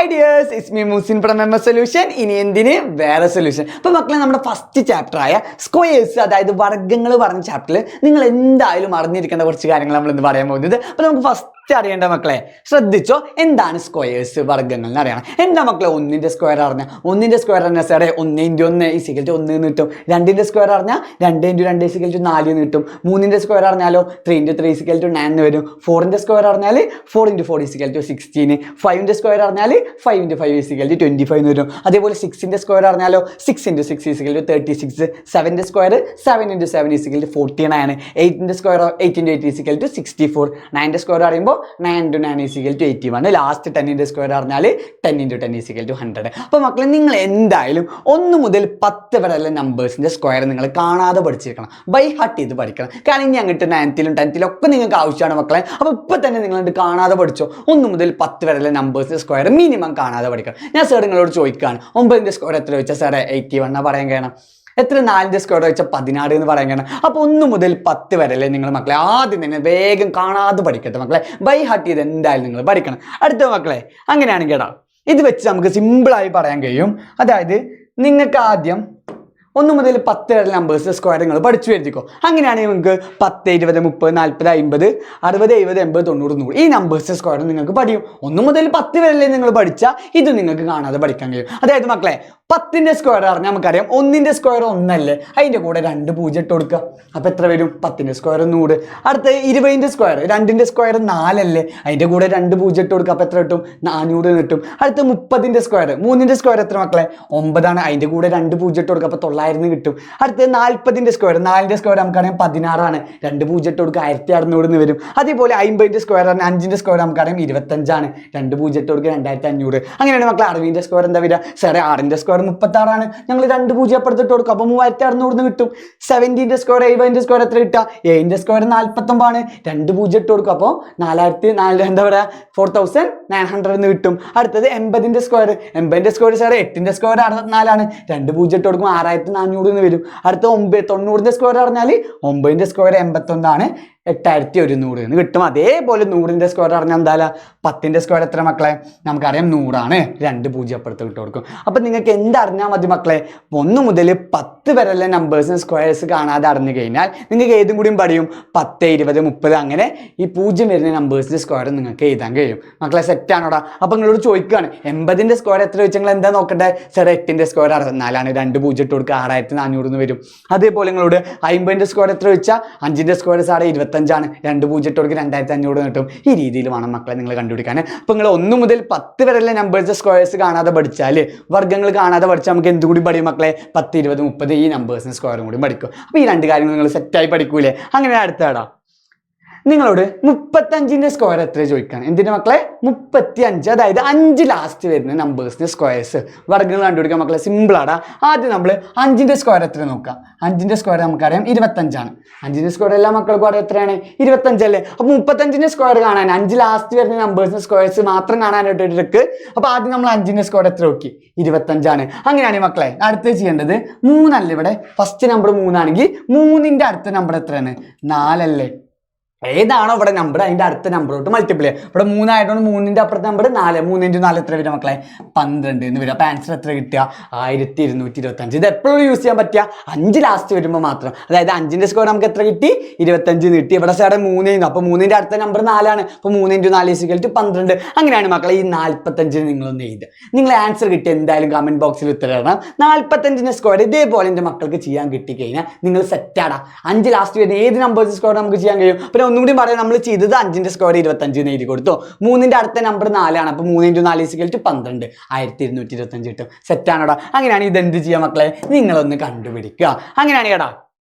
Hi dears, it's me Musin from MS Solution. ഇനി എന്തിന് വേറെ സൊല്യൂഷൻ. അപ്പോൾ മക്കളെ നമ്മുടെ ഫസ്റ്റ് ചാപ്റ്റർ ആയ സ്ക്വയേഴ്സ് അതായത് വർഗ്ഗങ്ങൾ പറഞ്ഞ ചാപ്റ്ററിൽ നിങ്ങൾ എന്തായാലും അറിഞ്ഞിരിക്കേണ്ട കുറച്ച് കാര്യങ്ങൾ നമ്മൾ ഇന്ന് പറയാൻ പോകുന്നത്. അപ്പോൾ നമുക്ക് ഫസ്റ്റ് അറിയേണ്ട മക്കളെ ശ്രദ്ധിച്ചോ, എന്താണ് സ്ക്വയേഴ്സ് വർഗ്ഗങ്ങൾ എന്ന് അറിയണം. എന്താ മക്കളെ ഒന്നിന്റെ സ്ക്വയർ അറിഞ്ഞാൽ ഒന്നിന്റെ സ്ക്വയർ അറിഞ്ഞാൽ സാറേ 1 × 1 = 1 എന്ന് കിട്ടും. 2ന്റെ സ്ക്വയർ അറിഞ്ഞാൽ 2 × 2 = 4 എന്ന് കിട്ടും. 3ന്റെ സ്ക്വയർ അറിഞ്ഞാലോ 3 × 3 = 9 എന്ന് വരും. 4ന്റെ സ്ക്വയർ അറിഞ്ഞാൽ 4 × 4 = 16. 5ന്റെ സ്ക്വയർ അറിഞ്ഞാൽ 5 × 5 = 25 എന്ന് വരും. അതേപോലെ 6ന്റെ സ്ക്വയർ അറിഞ്ഞാലോ 6 × 6 = 36. 7ന്റെ സ്ക്വയർ 7 × 7 = 49. 8ന്റെ സ്ക്വയർ 8 × 8 = 64. 9ന്റെ സ്ക്വയർ അറിയുമ്പോൾ 9 × 9 = 81. ലാസ്റ്റ് 10ന്റെ സ്ക്വയർ അറിഞ്ഞാൽ 10 × 10 = 100. അപ്പോൾ മക്കളെ നിങ്ങൾ എന്തായാലും 1 മുതൽ 10 വരെയുള്ള നമ്പേഴ്സിന്റെ സ്ക്വയർ നിങ്ങൾ കാണാതെ പഠിച്ചിരിക്കണം, ബൈ ഹാർട്ട് ചെയ്ത് പഠിക്കണം. കാരണം ഇനി അങ്ങോട്ട് 9ത്തിലും 10ത്തിലും ഒക്കെ നിങ്ങൾക്ക് ആവശ്യമാണ് മക്കളെ. അപ്പോൾ ഇപ്പോൾ തന്നെ നിങ്ങൾ കാണാതെ പഠിച്ചോ. 1 മുതൽ 10 വരെയുള്ള നമ്പേഴ്സിന്റെ സ്ക്വയർ മിനിമം കാണാതെ പഠിക്കണം. ഞാൻ സാർ നിങ്ങളോട് ചോദിക്കുകയാണ്, 9ന്റെ സ്ക്വയർ എത്ര ചോദിച്ചാൽ സാറേ 81 പറയാൻ കഴിയണം. എത്ര 4ന്റെ സ്ക്വയർ വെച്ചാൽ 16 എന്ന് പറയാൻ കഴിയണം. അപ്പോൾ 1 മുതൽ 10 വരെയല്ലേ നിങ്ങൾ മക്കളെ ആദ്യം തന്നെ വേഗം കാണാതെ പഠിക്കട്ടെ മക്കളെ. ബൈ ഹാർട്ട് ചെയ്ത് എന്തായാലും നിങ്ങൾ പഠിക്കണം. അടുത്ത മക്കളെ അങ്ങനെയാണെങ്കിൽ കേട്ടോ ഇത് വെച്ച് നമുക്ക് സിമ്പിളായി പറയാൻ കഴിയും. അതായത് നിങ്ങൾക്ക് ആദ്യം 1 മുതൽ 10 വരെ നമ്പേഴ്സ് സ്ക്വയർ നിങ്ങൾ പഠിച്ചു എഴുതിക്കോ. അങ്ങനെയാണെങ്കിൽ നിങ്ങൾക്ക് 10, 20, 30, 40, 50, 60, 70, 80, 90, 100 ഈ നമ്പേഴ്സ് സ്ക്വയർ നിങ്ങൾക്ക് പഠിക്കും. 1 മുതൽ 10 വരെ നിങ്ങൾ പഠിച്ചാൽ ഇത് നിങ്ങൾക്ക് കാണാതെ പഠിക്കാൻ കഴിയും. അതായത് മക്കളെ 10ന്റെ സ്ക്വയർ പറഞ്ഞാൽ നമുക്കറിയാം 1ന്റെ സ്ക്വയർ 1 അല്ലേ, അതിൻ്റെ കൂടെ 2 0 ഇട്ട് കൊടുക്കുക. അപ്പോൾ എത്ര വരും? 10ന്റെ സ്ക്വയർ 100. അടുത്ത 20ന്റെ സ്ക്വയർ 2ന്റെ സ്ക്വയർ 4 അല്ലേ, അതിൻ്റെ കൂടെ 2 0 ഇട്ട് കൊടുക്കുക. അപ്പോൾ എത്ര കിട്ടും? 400 കിട്ടും. അടുത്ത 30ന്റെ സ്ക്വയർ 3ന്റെ സ്ക്വയർ എത്ര മക്കളെ? 9 ആണ്, അതിൻ്റെ കൂടെ 2 0 ഇട്ട് കൊടുക്കുക. അപ്പോൾ 900 കിട്ടും. അടുത്ത 40ന്റെ സ്ക്വയർ 4ന്റെ സ്ക്വയർ നമുക്കറിയാം 16 ആണ്, 2 0 ഇട്ട് കൊടുക്കുക. 1600 വരും. അതേപോലെ 50ന്റെ സ്ക്വയർ 5ന്റെ സ്ക്വയർ നമുക്കറിയാം 25 ആണ്, 2 0 ഇട്ട് കൊടുക്കുക. 2500. അങ്ങനെയാണ് മക്കളെ 60ന്റെ സ്ക്വയർ എന്താ വരിക? സാറേ 6ന്റെ സ്ക്വയർ 36 ആണ്, ഞങ്ങൾ 2 0 അപ്പുറത്തിട്ട് കൊടുക്കും. അപ്പോൾ 3600 കിട്ടും. 70ന്റെ സ്ക്വയർ 70ന്റെ സ്ക്വയർ എത്ര കിട്ടുക? 7ന്റെ സ്ക്വയർ 49 ആണ്, 2 0 ഇട്ട് കൊടുക്കും. അപ്പോൾ 4000 എന്താ പറയുക 4900 എന്ന് കിട്ടും. അടുത്തത് 80ന്റെ സ്ക്വയർ 80ന്റെ സ്ക്വയർ സാറേ 8ന്റെ സ്ക്വയർ 64 ആണ്, 2 0 ഇട്ട് കൊടുക്കും. 6400 എന്ന് വരും. അടുത്ത 90ന്റെ സ്ക്വയർ പറഞ്ഞാൽ 9ന്റെ സ്ക്വയർ 81 ആണ്, 8100 എന്ന് കിട്ടും. അതേപോലെ 100ന്റെ സ്ക്വയർ പറഞ്ഞാൽ എന്താ? 10ന്റെ സ്ക്വയർ എത്ര മക്കളെ? നമുക്കറിയാം 100 ആണ്, 2 0 അപ്പുറത്ത് ഇട്ട് കൊടുക്കും. അപ്പം നിങ്ങൾക്ക് എന്തറിഞ്ഞാൽ മതി മക്കളെ? 1 മുതൽ 10 വരെയുള്ള നമ്പേഴ്സിന് സ്ക്വയേഴ്സ് കാണാതെ അറിഞ്ഞു കഴിഞ്ഞാൽ നിങ്ങൾക്ക് ഏതും കൂടിയും പഠിയും. 10, 20, 30 അങ്ങനെ ഈ 0 വരുന്ന നമ്പേഴ്സിന്റെ സ്ക്വയർ നിങ്ങൾക്ക് എഴുതാൻ കഴിയും. മക്കളെ സെറ്റാണോടാ? അപ്പം നിങ്ങളോട് ചോദിക്കുകയാണ് 80ന്റെ സ്ക്വയർ എത്ര വെച്ചാൽ നിങ്ങൾ എന്താ നോക്കട്ടെ? സാർ 8ന്റെ സ്ക്വയർ 64 ആണ്, 2 0 ഇട്ട് കൊടുക്കുക. 6400 എന്ന് വരും. അതേപോലെ നിങ്ങളോട് 50ന്റെ സ്ക്വയർ എത്ര വെച്ചാൽ 5ന്റെ സ്ക്വയർ സാറേ 25 ആണ്, 2 0 ഇട്ട് കൊടുക്കുക. 2500 കിട്ടും. ഈ രീതിയിൽ വേണം മക്കളെ നിങ്ങൾ കണ്ടുപിടിക്കാൻ. അപ്പോൾ നിങ്ങൾ 1 മുതൽ 10 വരെയുള്ള നമ്പേഴ്സ് സ്ക്വയേഴ്സ് കാണാതെ പഠിച്ചാൽ, വർഗ്ഗങ്ങൾ കാണാതെ പഠിച്ചാൽ നമുക്ക് എന്തുകൂടി പഠിയും മക്കളെ? 10, 20, 30 ഈ നമ്പേഴ്സിന് സ്ക്വയറും കൂടി പഠിക്കും. അപ്പോൾ ഈ 2 കാര്യങ്ങൾ നിങ്ങൾ സെറ്റായി പഠിക്കൂലേ? അങ്ങനെ അടുത്തടാ നിങ്ങളോട് 35ന്റെ സ്ക്വയർ എത്ര ചോദിക്കുകയാണ്. എന്തിൻ്റെ മക്കളെ? 35. അതായത് 5 ലാസ്റ്റ് വരുന്ന നമ്പേഴ്സിന് സ്ക്വയേഴ്സ് വർഗ്ഗങ്ങൾ കണ്ടുപിടിക്കാൻ മക്കളെ സിമ്പിളാടാ. ആദ്യം നമ്മൾ 5ന്റെ സ്ക്വയർ എത്ര നോക്കാം. 5ന്റെ സ്ക്വയർ നമുക്കറിയാം 25 ആണ്. 5ന്റെ സ്ക്വയർ എല്ലാ മക്കൾക്കും അറിയാം എത്രയാണ്? 25 അല്ലേ. അപ്പോൾ 35ന്റെ സ്ക്വയർ കാണാൻ 5 ലാസ്റ്റ് വരുന്ന നമ്പേഴ്സിന് സ്ക്വയേഴ്സ് മാത്രം കാണാനായിട്ട് ഒരു ട്രിക്ക്. അപ്പോൾ ആദ്യം നമ്മൾ 5ന്റെ സ്ക്വയർ എത്ര നോക്കി? 25 ആണ്. അങ്ങനെയാണ് മക്കളെ അടുത്ത് ചെയ്യേണ്ടത് 3 അല്ലേ. ഇവിടെ ഫസ്റ്റ് നമ്പർ 3 ആണെങ്കിൽ 3ന്റെ അടുത്ത നമ്പർ എത്രയാണ്? 4 അല്ലേ. ഏതാണോ ഇവിടെ നമ്പർ അതിൻ്റെ അടുത്ത നമ്പറോട്ട് മൾട്ടിപ്ലൈ ചെയ്യുക. ഇവിടെ 3 ആയതുകൊണ്ട് 3ന്റെ അപ്പുറത്തെ നമ്പർ 4. 3 × 4 എത്ര വരിക മക്കളെ? 12 എന്ന് വരിക. അപ്പോൾ ആൻസർ എത്ര കിട്ടുക? 1225. ഇത് എപ്പോഴും യൂസ് ചെയ്യാൻ പറ്റുക 5 ലാസ്റ്റ് വരുമ്പോൾ മാത്രം. അതായത് 5ന്റെ സ്ക്വയർ നമുക്ക് എത്ര കിട്ടി? 25 കിട്ടി. ഇവിടെ സാറെ 3 ചെയ്യുന്നു. അപ്പോൾ 3ന്റെ അടുത്ത നമ്പർ 4 ആണ്. അപ്പോൾ 3 × 4 = 12. അങ്ങനെയാണ് മക്കളെ ഈ 45 നിങ്ങളൊന്ന് എഴുതുക. നിങ്ങൾ ആൻസർ കിട്ടി എന്തായാലും കമൻറ്റ് ബോക്സിൽ ഉത്തരം ഇടണം. 45ന്റെ സ്ക്വയർ ഇതേപോലെ എൻ്റെ മക്കൾക്ക് ചെയ്യാൻ കിട്ടിക്കഴിഞ്ഞാൽ നിങ്ങൾ സെറ്റാടാ. 5 ലാസ്റ്റ് വരുന്ന ഏത് നമ്പേഴ്സ് സ്ക്വയർ നമുക്ക് ചെയ്യാൻ കഴിയും. പിന്നെ ഒന്നും കൂടി പറയാം, നമ്മൾ ചെയ്തത് 5ന്റെ സ്ക്വയർ 25 എന്ന് എഴുതി കൊടുത്തു. 3ന്റെ അടുത്ത നമ്പർ 4 ആണ്. അപ്പോൾ 3 × 4 = 12. 1225 കിട്ടും. സെറ്റാണോടാ? അങ്ങനെയാണ് ഇതെന്ത് ചെയ്യുക മക്കളെ? നിങ്ങളൊന്ന് കണ്ടുപിടിക്കുക. അങ്ങനെയാണ് കേടാ.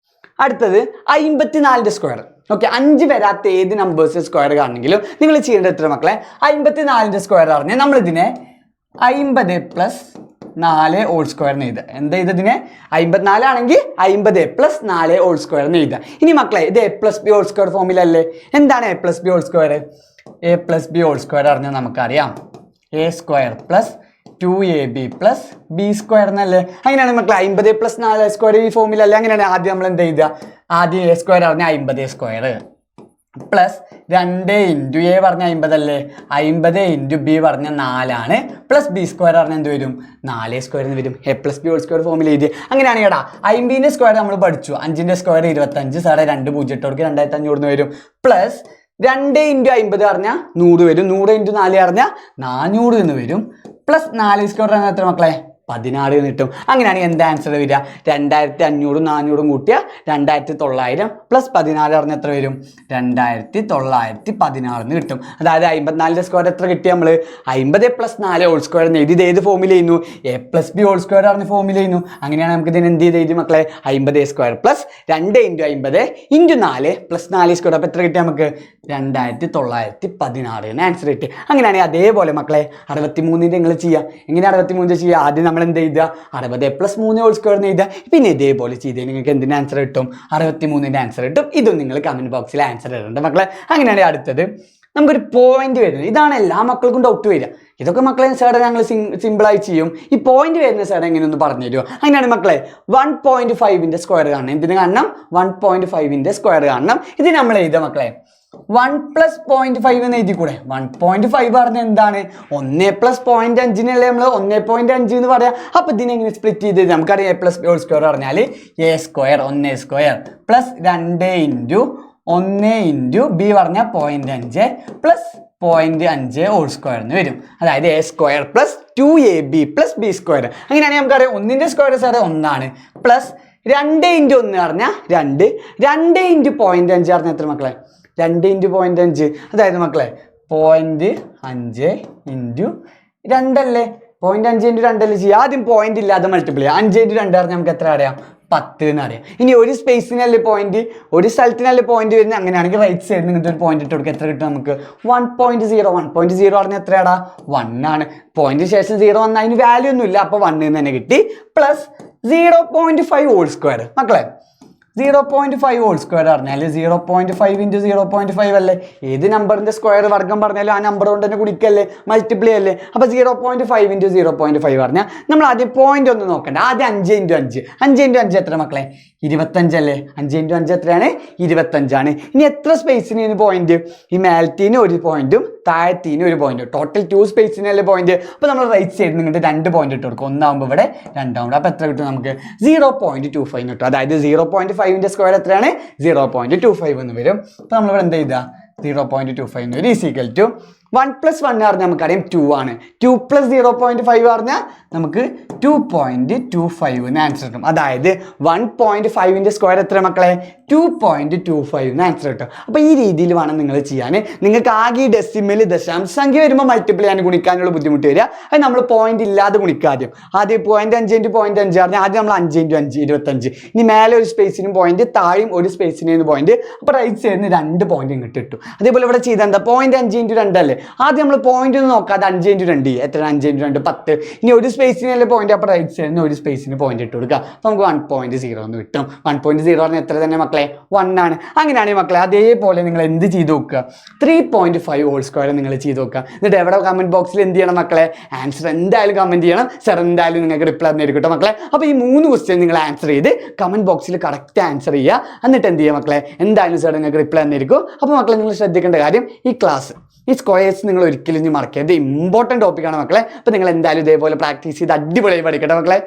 അടുത്തത് 54ന്റെ സ്ക്വയർ. ഓക്കെ, 5 വരാത്ത ഏത് നമ്പേഴ്സ് സ്ക്വയർ കാണണമെങ്കിലും നിങ്ങൾ ചെയ്യേണ്ടത് എത്ര മക്കളെ? 54ന്റെ സ്ക്വയർ പറഞ്ഞാൽ നമ്മളിതിനെ 50 + 4 ഹോൾ സ്ക്വയറിന് എഴുതുക. എന്താ ഇതിനെ? 54 ആണെങ്കിൽ 50 + 4 ഹോൾ സ്ക്വയറിന് എഴുതുക. ഇനി മക്കളെ ഇത് A + B ഹോൾ സ്ക്വയർ ഫോമിലല്ലേ. എന്താണ് A + B whole square? A + B whole square പറഞ്ഞാൽ നമുക്കറിയാം A² + 2AB + B² എന്നല്ലേ. അങ്ങനെയാണ് മക്കളെ 50 + 4 സ്ക്വയർ ഈ ഫോമിലല്ലേ. അങ്ങനെയാണ് ആദ്യം നമ്മൾ എന്ത് എഴുതുക? ആദ്യം A² പറഞ്ഞാൽ 50² പ്ലസ് 2 ഇൻറ്റു എ പറഞ്ഞ 50 അല്ലേ, 50 ഇൻറ്റു ബി പറഞ്ഞ 4 പ്ലസ് ബി സ്ക്വയർ പറഞ്ഞാൽ എന്ത് വരും, 4 സ്ക്വയർ എന്ന് വരും. A plus B whole square ഫോമിൽ എഴുതി. അങ്ങനെയാണ് കേട്ടാ 50ൻ്റെ സ്ക്വയർ നമ്മൾ പഠിച്ചു, 5ൻ്റെ സ്ക്വയർ 25, സാറേ 2 പൂജ്യം ഇട്ടവർക്ക് 2500 വരും. പ്ലസ് 2 ഇൻറ്റു 50 പറഞ്ഞാൽ 100 വരും, 100 ഇൻറ്റു 4 പറഞ്ഞാൽ 400 എന്ന് വരും. പ്ലസ് 4 സ്ക്വയർ പറഞ്ഞാൽ എത്ര മക്കളെ, 16 എന്ന് കിട്ടും. അങ്ങനെയാണെങ്കിൽ എന്താ ആൻസർ വരിക, 2500 400 കൂട്ടിയ 2900 പ്ലസ് 14 പറഞ്ഞാൽ എത്ര വരും, 2916 എന്ന് കിട്ടും. അതായത് 54ൻ്റെ സ്ക്വയർ എത്ര കിട്ടി, നമ്മൾ 50 പ്ലസ് 4 ഹോൾ സ്ക്വയർ എന്ന് എഴുതി. ഇത് ഏത് ഫോമിൽ ചെയ്യുന്നു, A plus B whole square പറഞ്ഞ ഫോമിൽ ചെയ്യുന്നു. അങ്ങനെയാണ് നമുക്ക് ഇതിന് എന്ത് ചെയ്ത് എഴുതി മക്കളെ, 50 square plus 2 into 50 into 4 plus 4 square. അപ്പോൾ എത്ര കിട്ടിയ നമുക്ക് 2916 ആൻസർ കിട്ടി. അങ്ങനെയാണെങ്കിൽ അതേപോലെ മക്കളെ 63ൻ്റെ നിങ്ങൾ ചെയ്യുക. എങ്ങനെ 63 ചെയ്യുക, ആദ്യം നമ്മൾ എന്ത് ചെയ്തുക, 60 പ്ലസ് 3 ഹോൾ സ്ക്വയർ എന്ന് എഴുതുക. പിന്നെ ഇതേപോലെ ചെയ്താൽ നിങ്ങൾക്ക് എന്തിൻ്റെ ആൻസർ കിട്ടും, 63ൻ്റെ ആൻസർ കിട്ടും. ഇതും നിങ്ങൾ കമൻറ്റ് ബോക്സിൽ ആൻസർ ഇടേണ്ട മക്കളെ. അങ്ങനെയാണെങ്കിൽ അടുത്തത് നമുക്കൊരു പോയിന്റ് വരുന്നത്, ഇതാണ് എല്ലാ മക്കൾക്കും ഡൗട്ട് വരിക. ഇതൊക്കെ മക്കളെ സാറെ ഞങ്ങൾ സിമ്പിളായി ചെയ്യും. ഈ പോയിന്റ് വരുന്ന സാർ എങ്ങനെയൊന്ന് പറഞ്ഞു തരുമോ? അങ്ങനെയാണ് മക്കളെ 1.5ൻ്റെ സ്ക്വയർ കാണണം. എന്തിന് കാണണം, 1.5ൻ്റെ സ്ക്വയർ കാണണം. ഇത് നമ്മൾ എഴുതുക മക്കളെ 1 പ്ലസ് 0.5 എന്ന് എഴുതി കൂടെ. 1.5 പറഞ്ഞാൽ എന്താണ്, 1 പ്ലസ് 0.5 നമ്മൾ 1.5 എന്ന് പറയാം. അപ്പോൾ ഇതിനെങ്ങനെ സ്പ്ലിറ്റ് ചെയ്ത് നമുക്കറിയാം, A plus B whole square പറഞ്ഞാൽ A square 1 square plus 2 into 1 into B പറഞ്ഞാൽ 0.5 പ്ലസ് 0.5 ഹോൾ സ്ക്വയർ എന്ന് വരും. അതായത് A square plus 2ab plus B square. അങ്ങനെയാണെങ്കിൽ നമുക്കറിയാം 1ൻ്റെ സ്ക്വയർ സാറേ 1 പ്ലസ് 2 ഇൻറ്റു 1 പറഞ്ഞാൽ 2, 2 ഇൻറ്റു 0.5 പറഞ്ഞാൽ എത്ര മക്കളെ, 2 ഇൻറ്റു 0.5. അതായത് മക്കളെ 0.5 ഇൻറ്റു 2 അല്ലേ, 0.5 ഇൻറ്റു 2 അല്ലേ ചെയ്യുക. ആദ്യം പോയിന്റ് ഇല്ലാതെ മൾട്ടിപ്ലൈ ചെയ്യുക. 5 ഇൻറ്റു 2 പറഞ്ഞാൽ നമുക്ക് എത്ര അറിയാം, 10 എന്ന് അറിയാം. ഇനി ഒരു സ്പേസിനല്ലേ പോയിന്റ്, ഒരു സ്ഥലത്തിനല്ലേ പോയിന്റ് വരുന്നത്. അങ്ങനെയാണെങ്കിൽ റൈറ്റ് സൈഡിൽ നിങ്ങൾക്ക് ഒരു പോയിന്റ് ഇട്ട് കൊടുക്കുക. എത്ര കിട്ടും നമുക്ക്, 1.0. 1.0 പറഞ്ഞാൽ എത്രയാടാ, 1 ആണ്. പോയിന്റിന് ശേഷം 0 വന്നാൽ അതിന് വാല്യൂ ഒന്നും ഇല്ല, അപ്പോൾ 1 എന്ന് തന്നെ കിട്ടി. Plus 0.5 whole square. മക്കളെ 0.5 ഹോൾ സ്ക്വയർ പറഞ്ഞാൽ 0.5 ഇൻറ്റു 0.5 അല്ലേ. ഏത് നമ്പറിൻ്റെ സ്ക്വയർ വർഗ്ഗം പറഞ്ഞാലും ആ നമ്പർ കൊണ്ട് തന്നെ കുടിക്കല്ലേ, മൾട്ടിപ്ലൈ അല്ലേ. അപ്പോൾ 0.5 ഇൻറ്റു 0.5 പറഞ്ഞാൽ നമ്മൾ ആദ്യം പോയിന്റ് ഒന്ന് നോക്കണ്ട. ആദ്യം 5 ഇൻറ്റു 5, 5 ഇൻറ്റു 5 എത്ര മക്കളെ, 25 അല്ലേ. 5 ഇൻറ്റു 5 എത്രയാണ്, 25 ഇനി എത്ര സ്പേസിന് പോയിന്റ്, ഈ മേലത്തിന് ഒരു പോയിന്റും താഴത്തിന് ഒരു പോയിന്റ്, ടോട്ടൽ 2 സ്പേസിനല്ലേ പോയിന്റ്. അപ്പോൾ നമ്മൾ റൈറ്റ് സൈഡിൽ നിന്നിട്ട് 2 പോയിന്റ് ഇട്ട് കൊടുക്കും. ഒന്നാകുമ്പോൾ ഇവിടെ, രണ്ടാകുമ്പോൾ. അപ്പോൾ എത്ര കിട്ടും നമുക്ക്, 0.25 കിട്ടും. അതായത് 0.5ൻ്റെ സ്ക്വയർ എത്രയാണ്, 0.25 എന്ന് വരും. അപ്പോൾ നമ്മളിവിടെ എന്താ ചെയ്താൽ 0.25 എന്ന് വരും. ഈസ് ഈക്വൽ ടു 1 പ്ലസ് 1 പറഞ്ഞാൽ നമുക്കറിയാം 2 ആണ്. 2 പ്ലസ് 0.5 പറഞ്ഞാൽ നമുക്ക് 2.25 എന്ന് ആൻസർ കിട്ടും. അതായത് 1.5ൻ്റെ സ്ക്വയർ എത്ര മക്കളെ, 2.25 എന്ന് ആൻസർ കിട്ടും. അപ്പോൾ ഈ രീതിയിൽ വേണം നിങ്ങൾ ചെയ്യാൻ. നിങ്ങൾക്ക് ആകെ ഈ ഡെസിമൽ ദശാംശ സംഖ്യ വരുമ്പോൾ മൾട്ടിപ്ലൈ ചെയ്യാൻ ഗുണിക്കാനുള്ള ബുദ്ധിമുട്ട് വരിക. അത് നമ്മൾ പോയിന്റ് ഇല്ലാതെ ഗുണിക്കുക. ആദ്യം 0.5 ഇൻറ്റു 0.5 പറഞ്ഞാൽ ആദ്യം നമ്മൾ 5 ഇൻറ്റു 5 25. ഇനി മേലെ ഒരു സ്പേസിനും പോയിന്റ്, താഴെയും ഒരു സ്പേസിനും പോയിന്റ്. അപ്പോൾ റൈറ്റ് സൈഡിൽ നിന്ന് 2 പോയിന്റ് ഇങ്ങോട്ട് കിട്ടും. അതേപോലെ ഇവിടെ ചെയ്താൽ എന്താ, 0.5 ഇൻറ്റു 2 അല്ലേ. ആദ്യം നമ്മൾ പോയിന്റ് ഒന്നും നോക്കാതെ 5 ഇൻറ്റു 2 എത്ര, 5 ഇൻറ്റു 2 10. ഇനി ഒരു സ്പേസിനല്ലേ പോയിന്റ്, അപ്പോൾ റൈറ്റ് സൈഡിൽ നിന്ന് ഒരു സ്പേസിന് പോയിന്റ് ഇട്ട് കൊടുക്കുക. അപ്പോൾ നമുക്ക് 1.0 എന്ന് കിട്ടും. 1.0 പറഞ്ഞാൽ എത്ര തന്നെ മക്കളെ, 1 ആണ്. അങ്ങനെയാണെങ്കിൽ മക്കളെ അതേപോലെ നിങ്ങൾ എന്ത് ചെയ്ത് നോക്കുക, 3.5 ഹോൾ സ്ക്വയർ നിങ്ങൾ ചെയ്ത് നോക്കുക. എന്നിട്ട് എവിടെ കമന്റ് ബോക്സിൽ എന്ത് ചെയ്യണം മക്കളെ, ആൻസർ എന്തായാലും കമന്റ് ചെയ്യണം. സാർ എന്തായാലും നിങ്ങൾക്ക് റിപ്ലൈ തന്നിരിക്കും കേട്ടോ മക്കളെ. അപ്പോൾ ഈ 3 ക്വസ്റ്റ്യൻ നിങ്ങൾ ആൻസർ ചെയ്ത് കമന്റ് ബോക്സിൽ കറക്റ്റ് ആൻസർ ചെയ്യുക. എന്നിട്ട് എന്ത് ചെയ്യുക മക്കളെ, എന്തായാലും സാർ നിങ്ങൾക്ക് റിപ്ലൈ തന്നിരിക്കും. അപ്പോൾ മക്കളെ നിങ്ങൾ ശ്രദ്ധിക്കേണ്ട കാര്യം, ഈ ക്ലാസ് ഈ സ്ക്വയേഴ്സ് നിങ്ങൾ ഒരിക്കലും ഇനി മറക്കരുത്. ഇമ്പോർട്ടൻറ്റ് ടോപ്പിക്കാണ് മക്കളെ. അപ്പോൾ നിങ്ങൾ എന്തായാലും ഇതേപോലെ പ്രാക്ടീസ് ചെയ്ത് അടിപൊളിയായി പഠിക്കട്ടെ മക്കളെ.